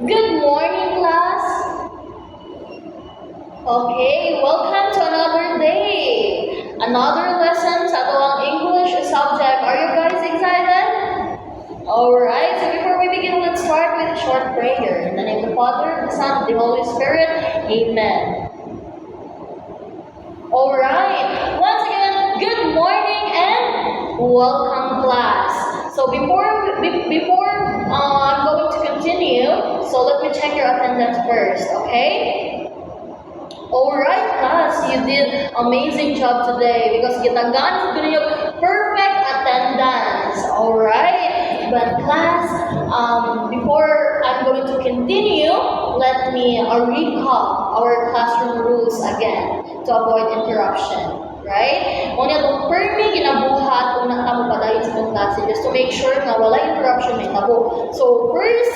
Good morning, class. Okay, welcome to another day. Another lesson sa ang English subject. Are you guys excited? Alright, so before we begin, let's start with a short prayer. In the name of the Father, the Son, and the Holy Spirit. Amen. Alright, once again, good morning and welcome, class. So before I'm going to continue, so let me check your attendance first, okay? Alright, class, you did amazing job today because gitagan sa video perfect attendance. Alright, but class, before I'm going to continue, let me recap our classroom rules again to avoid interruption. Right? Muna itong permi ginabuhat kung nakamo pa tayo sa itong klase just to make sure na wala interruption may tabo. So first,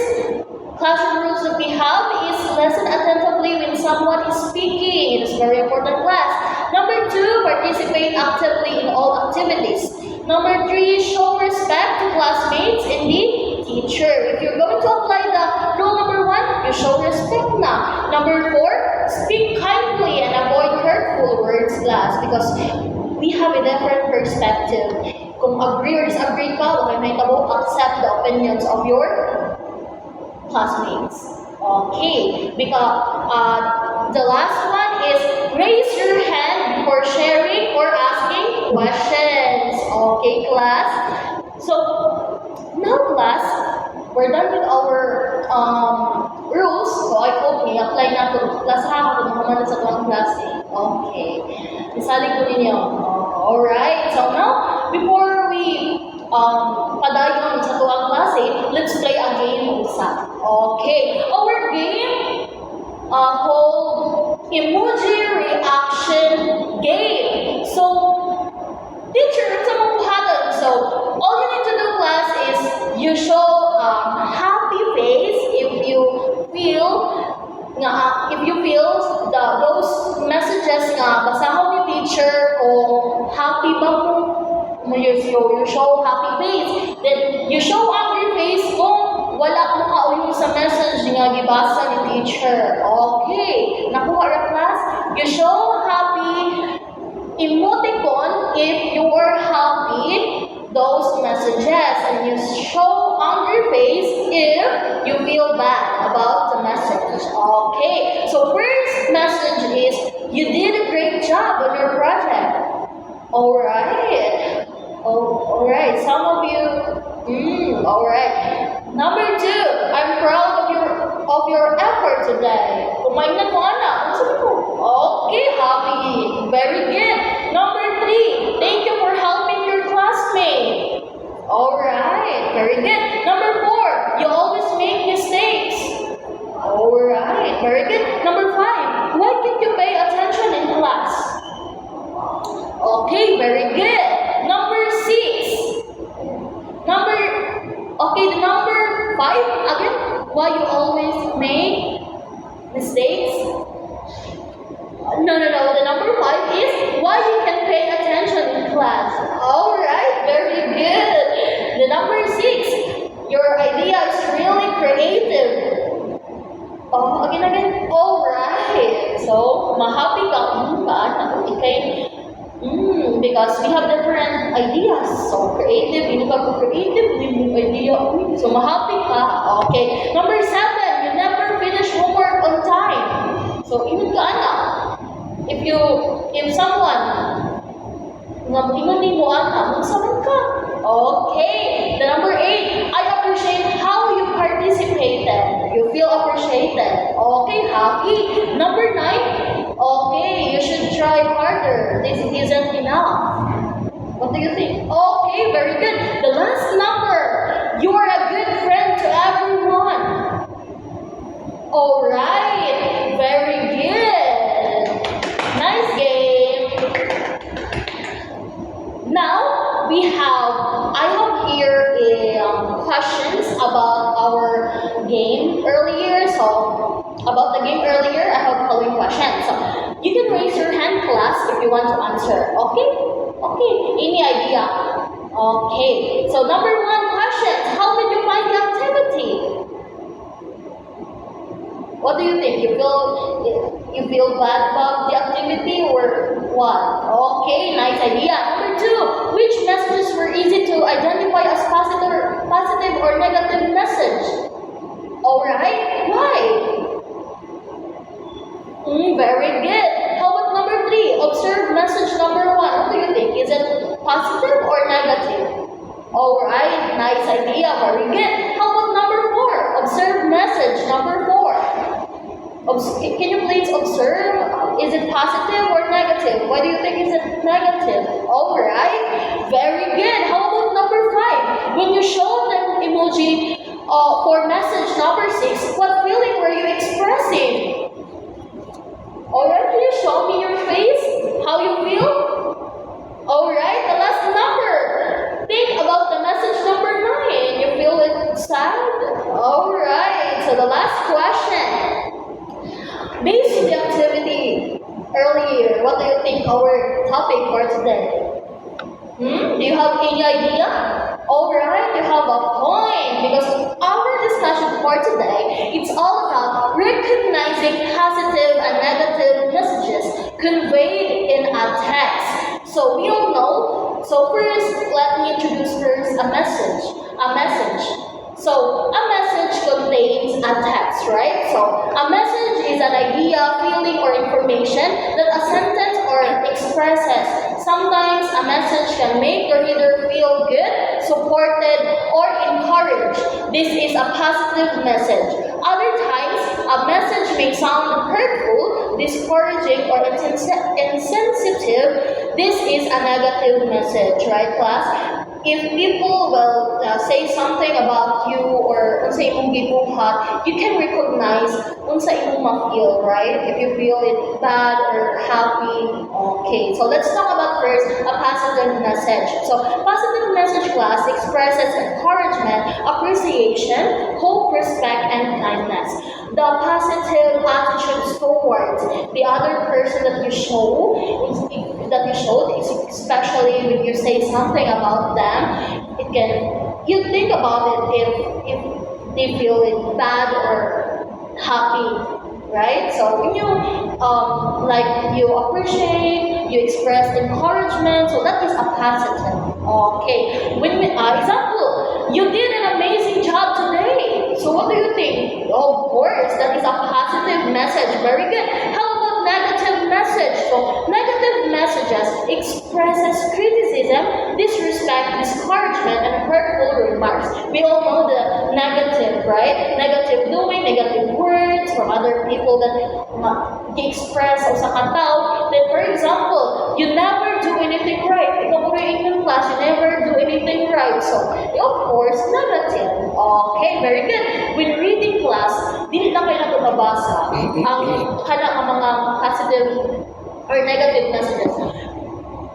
classroom rules that we have is listen attentively when someone is speaking. It is very important, class. Number 2, participate actively in all activities. Number 3, show respect to classmates and the teacher. If you're going to apply the rule number 1, you show respect na. Number 4, speak kindly and avoid hurtful words, class, because we have a different perspective. Kung agree or disagree ka, okay, may tabo, accept the opinions of your classmates. Okay, because the last one is raise your hand before sharing or asking questions. Okay, class. So now, class, we're done with our rules. So I hope may apply na to class ha kung naman sa tuwang klase. Okay, isali ko ninyo. Alright. So now, before we padayon sa tuwang klase, let's play a game usa. Okay. Our game called Emoji Reaction Game. So, teacher, sa mga buhatan. So, all you need to do, class, is you show happy face if you feel those messages nga basahon ni teacher kung happy ba mo you show happy face. Then, you show angry face kung wala mo kauyo sa message nga gibasa ni teacher. Okay. Nakuha ra, class? You show happy emoticon if you are happy those messages, and you show angry face if you feel bad about the message. Okay. So first message is you did a great job on your project. Alright. Alright. Some of you alright. Number 2, I'm proud of your effort today. Kumain na ko, anak. Okay, happy. Very good. Number 3, thank you for helping your classmate. Alright, very good. Number 4, you always make mistakes. Alright, very good. Number 5, why can't you pay attention in class? Okay, very good. Number 6, the number 5 again, why you always make mistakes? No. The number 5 is why you can pay attention in class. Alright, very good. The number 6, your idea is really creative. Oh, again. Alright. So, mahappy ka because we have different ideas. So, creative, hindi ka creative, hindi idea. So, mahappy ka. Okay. Number 7, you never finish homework on time. So, ingat ka, anak. If someone ingon mo, anak, magsaman ka. Okay. The number 8, I appreciate how you participated. You feel appreciated. Okay, happy. Number 9, okay, you should try harder. This isn't enough. What do you think? Okay, very good. The last number, you are a good friend to everyone. Alright, very good. Nice game. Now, I have here questions about our game earlier. So, about the game earlier, I have following questions. So, you can raise your hand, class, if you want to answer. Okay? Okay. Any idea? Okay. So, number 1 question. How did you find the activity? What do you think? You feel bad about the activity or what? Okay, nice idea. Number two, which messages were easy to identify as positive or negative message? Alright, why? Very good. How about number three? Observe message number one. What do you think? Is it positive or negative? Alright, nice idea. Very good. How about number four? Observe message number four. Can you please observe? Is it positive or negative? Why do you think is it negative? Alright, very good. How about number five? When you show the emoji for message number six, what feeling were you expressing? Alright, can you show me your face? How you feel? Alright, the last number. Think about the message number 9. You feel it sad? Alright, so the last question. Based on the activity earlier, what do you think our topic for today? Do you have any idea? Alright, you have a point because our discussion for today, it's all about recognizing positive and negative messages conveyed in a text. So we all know. So first, let me introduce first a message. So a message contains a text, right? So a message is an idea, feeling, or information that a sentence or expresses. Sometimes a message can make the reader feel good, supported, or encouraged. This is a positive message. Other times, a message may sound hurtful, discouraging, or insensitive. This is a negative message, right, class? If people will say something about you or unsa imong gibuhat, you can recognize unsa imong ma-feel, right? If you feel it bad or happy. Okay, so let's talk about first a positive message. So positive message class expresses encouragement, appreciation, hope, respect, and kindness. The positive attitudes towards the other person that you showed, especially when you say something about them, you think about it if they feel it bad or happy, right? So when you appreciate, you express encouragement, so that is a positive. Okay. Example, you did an amazing job today. So what do you think? Of course, that is a positive message. Very good. How about negative message? So negative messages expresses criticism, disrespect, discouragement, and hurtful remarks. We all know the negative, right? Negative doing, negative words from other people that express sa kataw. Then, for example, you never do anything right. Ikaw po in class, you never do anything right. So, of course, negative. Okay, very good. When reading class, dili lang kayo nababasa ang mga positive or negative messages.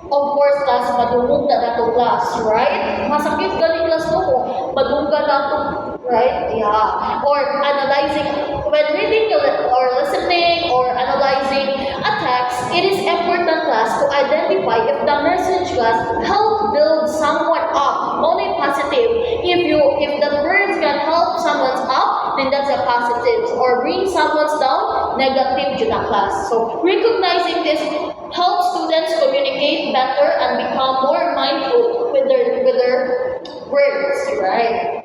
Of course, class, madungog na nato class, right? Masakit galing class to ko. Madungga na to, right? Yeah. Or analyzing, when reading or listening or analyzing a text, it is important, class, to identify if the message class help build someone up, only positive. If the words can help someone up, then that's a positive. Or bring someone down, negative to the class. So recognizing this helps students communicate better and become more mindful with their words, right?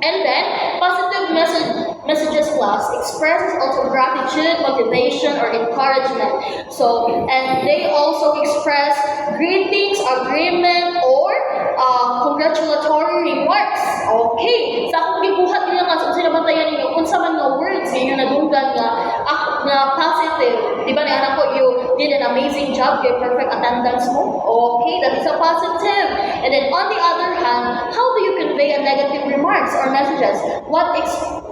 And then, positive messages class expresses also gratitude, motivation, or encouragement. So, and they also express greetings, agreement, or congratulatory remarks. Okay. Sa akong gibuhat nila nga, sa sinabatayan ninyo, kung sa man nga words, yun nadunggan nga positive. Di ba na anak ko, you did an amazing job, your perfect attendance mo. Okay, that is a positive. And then on the other hand, how do you convey a negative remarks or messages? What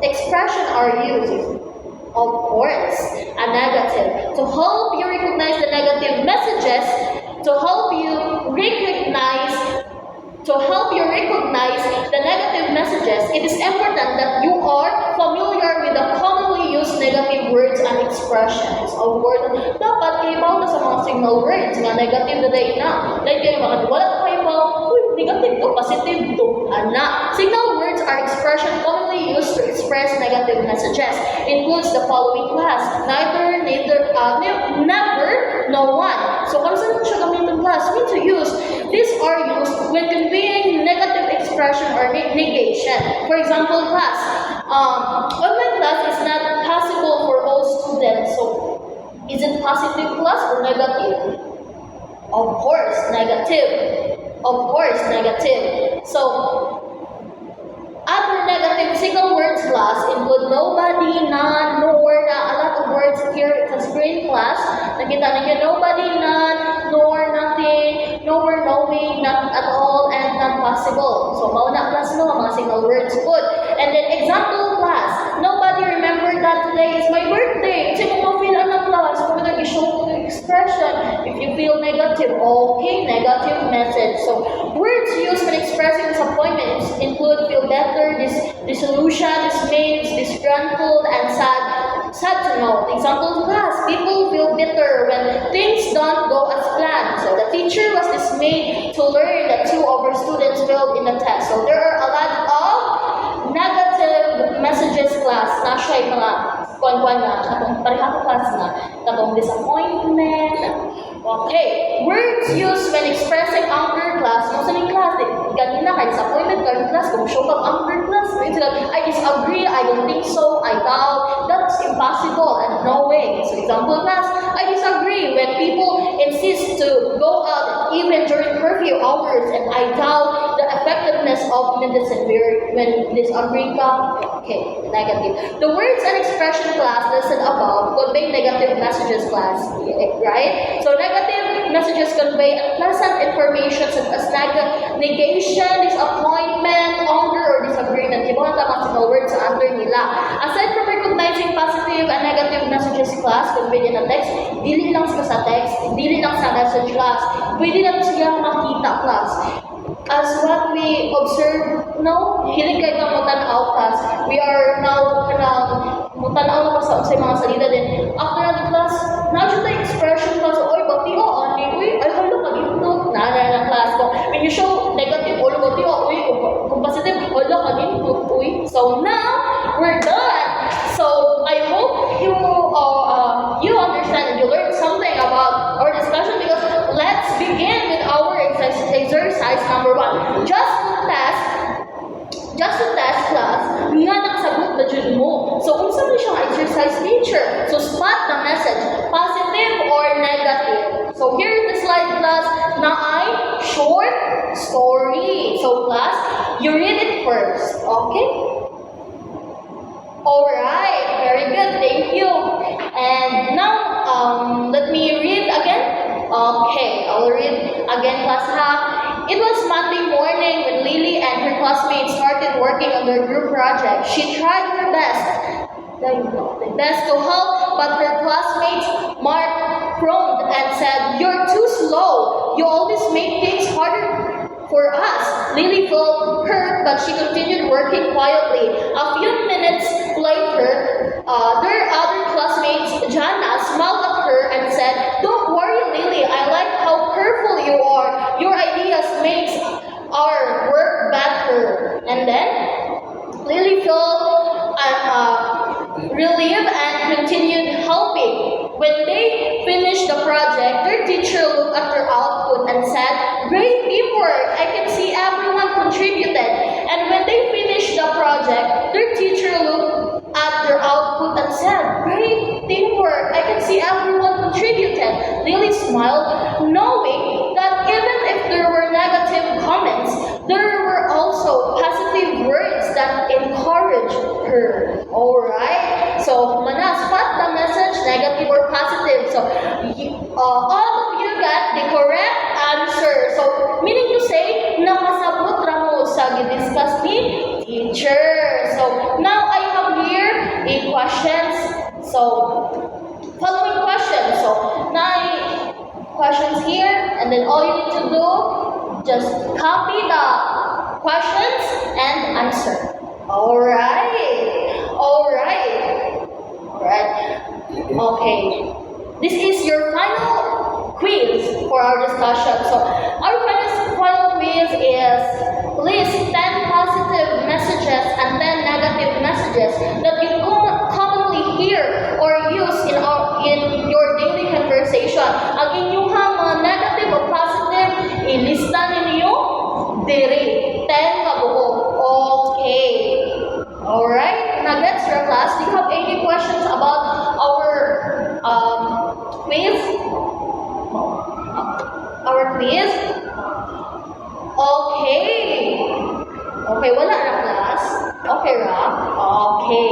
expression are used? Of course, a negative. To help you recognize the negative messages, to help you recognize the negative messages, it is important that you are familiar with the commonly used negative words and expressions. Of course, dapat kayo na sa mga signal words nga negative na day na. Like kayo mga wala kayo negative to, positive to, ana. Signal words are expressions commonly used to express negative negative messages. Includes the following class: neither, never, no one. So kung saan siya gamitin class, mean to use. These are used when conveying negative expression or negation. For example, class. Online class is not possible for all students. So is it positive class or negative? Of course, negative. Of course, negative. So, other negative single words class include nobody, none, nor, na. A lot of words here in screen class. Nakita ninyo, nobody, none, nor, nothing, nowhere, knowing, not at all, and not possible. So, mauna class no, mga single words good. And then, example class. Nobody remembered that today is my birthday. Kasi kung ma-feel ang class, kung show the expression. If you feel negative, okay, negative message. So, words used when expressing disappointment include feel better, disillusion, dismayed, disgruntled, and sad. Sad to know. Example class, people feel bitter when things don't go as planned. So, the teacher was dismayed to learn that 2 of her students failed in the test. So, there are a lot of negative messages class na siya yung mga kuan-kuan na, katong parehang class na, katong disappointment. Okay, words used when expressing anger class, most in class, ganina kay disappointment ka class, kung show kang anger class, I disagree, I don't think so, I doubt, that's impossible and no way. So example class, I disagree when people insist to go out even during curfew hours, and I doubt the effectiveness of medicine when disagree ka. Okay, negative. The words and expression class listed above convey negative messages class, right? So negative messages convey unpleasant information such as negation, disappointment, anger, or disagreement. Di ba ang single words sa under nila? Aside from recognizing positive and negative messages class conveyed in a text, dili lang sila sa text, dili lang sa message class, pwede na siya makita class. As what we observe now, hilig kayo ng mutanaw class. We are now mutanaw na sa mga salita din. After the class, na-show the expression class, oy, bati o, ani, uy, ay, hala, mag-input, na class ko. When you show negative, oy, bati o, uy, kung positive, hala, mag-input, uy. So now, we're done. So, I hope you understand and you learned something about our discussion, because let's begin with our exercise number 1. Just to test class, nga nakasagot na dyan mo. So, kung saan siyang exercise teacher? So, spot the message, positive or negative. So, here is the slide class na ay short story. So, class, you read it first. Okay? Alright, very good. Thank you. And now, let me read again. Okay, I'll read again, class ha. It was Monday morning when Lily and her classmates started working on their group project. She tried her best to help, but her classmates Mark frowned and said, "You're too slow. You always make things harder for us." Lily felt hurt, but she continued working quietly. A few minutes later, their other classmates, Jana, smiled at her and said, "Don't worry, Lily. I like how careful you are. Your ideas makes our work better." And then Lily felt relieved and continued helping. When they finished the project, their teacher looked at their output and said, "Great teamwork. I can see everyone contributed." And when they finished the project, their teacher looked at their output and said, "Great teamwork. I can see everyone contributed." Lily smiled, knowing that even if there were negative comments, there were also positive words that encouraged her. Alright? So, spot the message, negative or positive. So, all of you got the correct answer. So, meaning to say, nakasabot ra mo sa gidiscuss ni teacher. So, now I have here a questions. So, following questions. So, 9 questions here, and then all you need to do, just copy the questions and answer. Alright. Okay. This is your final quiz for our discussion. So, our final quiz is list 10 positive messages and 10 negative messages that you Do you have any questions about our quiz? Our quiz? Okay. Okay, wala na class? Okay ra? Okay.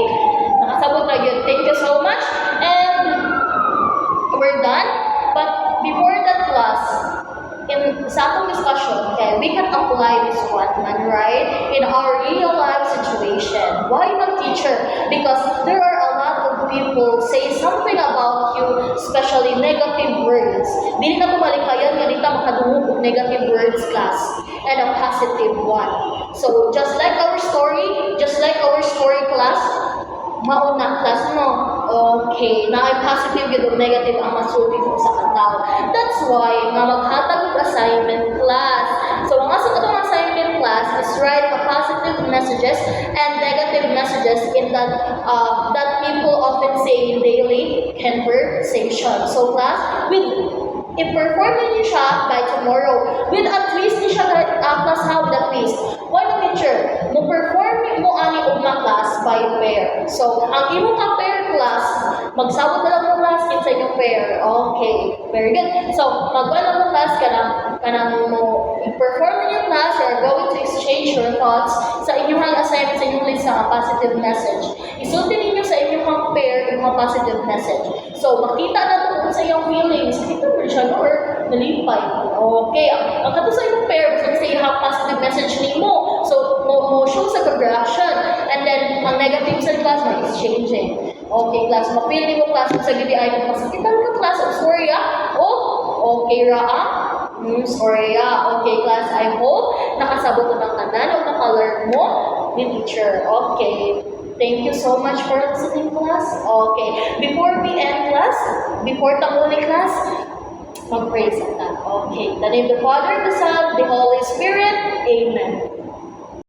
Nakasabot na yun. Thank you so much. And we're done. But before that class, in sa atong discussion, okay, we can apply this one man, right? In our real life situation. Why not teacher? Because there are a lot of people say something about you, especially negative words. Dili na pumalikayan nga dita makadungog og negative words class and a positive one. So just like our story class, mauna class no. Okay, na ay positive yun o negative ang masulti ko sa kataw. That's why nga maghatag og assignment class. So ang asa katong assignment class is write a positive messages and negative messages in that people often say in daily conversation. So class, i-perform niyo siya by tomorrow. With at least ni siya class ha, with at least. One picture, mo-perform mo ani og mga class by pair. So, ang imong ka pair class, magsabot na lang mo class sa inyong pair. Okay, very good. So, magwa na mo class kanang mo i-perform niyo class, you are going to exchange your thoughts sa inyong assignment sa inyong list sa positive message. Isulti ninyo sa inyong pair yung positive message. So, makita na ito sa iyong feelings. Kita mo siya or nalipay. Okay, ang kato sa iyong pair, basta sa iyong positive message nimo. So, mo show sa reaction. And then, ang negative sa class, may exchanging. Okay, class, mapili nimo class sa gidi ay kung masakitan ka class, I'm sorry oh, okay ra sorry okay class, I hope nakasabot na ng tanan o naka-learn mo ni teacher. Okay. Thank you so much for listening, class. Okay. Before we end class, before tamuli class, mag-pray sa ta. Okay. In the name of the Father, the Son, the Holy Spirit. Amen.